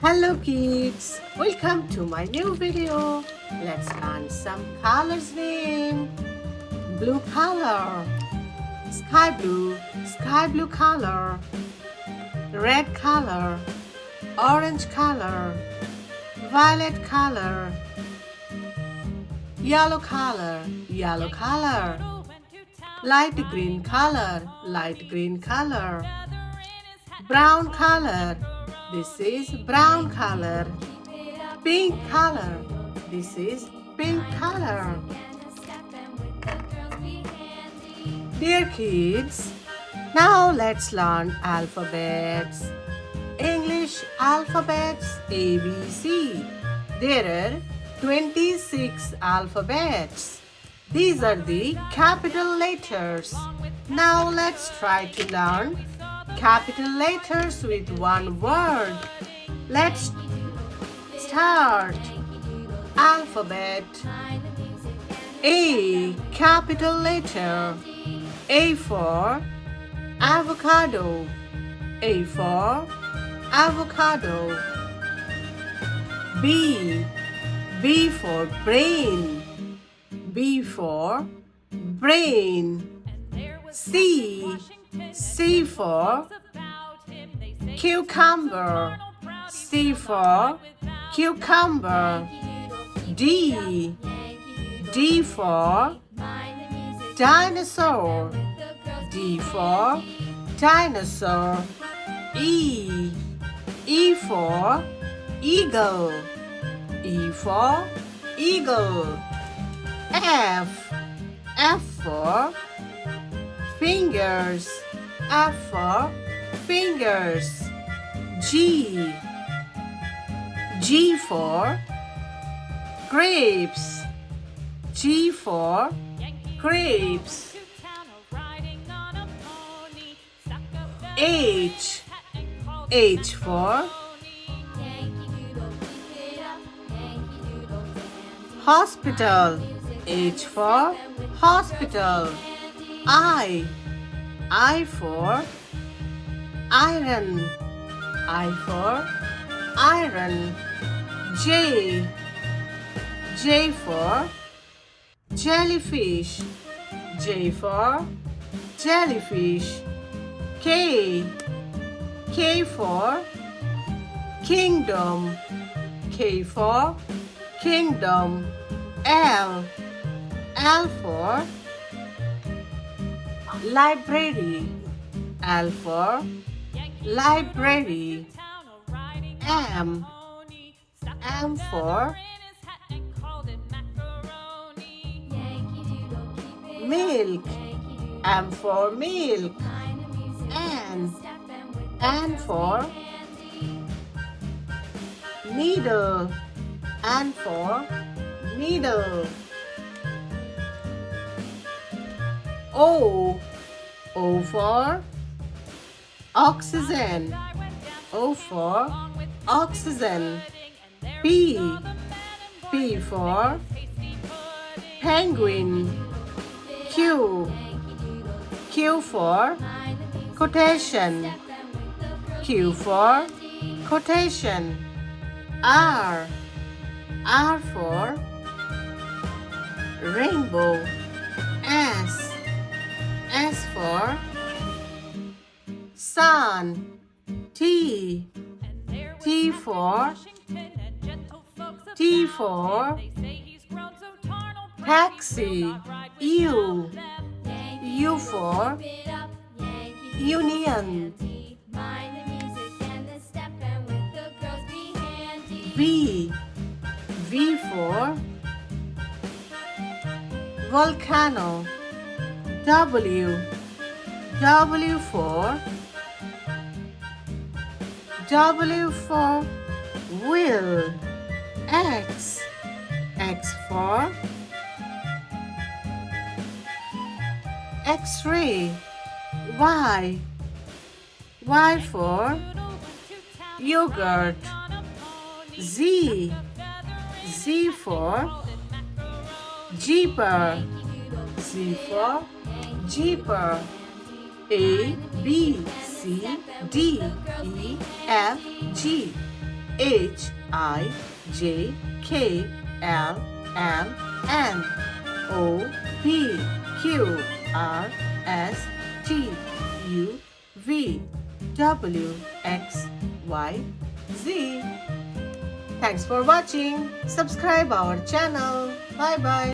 Hello kids, welcome to my new video. Let's learn some colors name. Blue color, sky blue color. Red color, orange color, violet color. Yellow color, yellow color. Light green color, light green color. Brown color, this is brown color. Pink color, this is pink color. Dear kids, now let's learn alphabets. English alphabets ABC. There are 26 alphabets. These are the capital letters. Now let's try to learn capital letters with one word. Let's start. Alphabet A, capital letter. A for avocado. A for avocado. B for brain. B for brain. C for cucumber. C for cucumber. D for dinosaur. D for dinosaur. E for eagle. E for eagle. F for fingers. F for fingers. G for grapes. G for grapes. H for hospital. H for hospital. I for iron. I for iron. J for jellyfish. J for jellyfish. K for kingdom. K for kingdom. L for library. L for library. M for milk. M for milk. N for needle. N for needle. O for oxygen. O for oxygen. P for penguin. Q for quotation. Q for quotation. R for rainbow. S for sun. T for taxi. U for union. V for volcano. W for wheel. X for X-ray. Y for yogurt. Z for jeeper. Z for jeeper. A, B, C, D, E, F, G, H I J K L M N O P Q R S T U V W X Y Z. Thanks for watching. Subscribe our channel. Bye bye.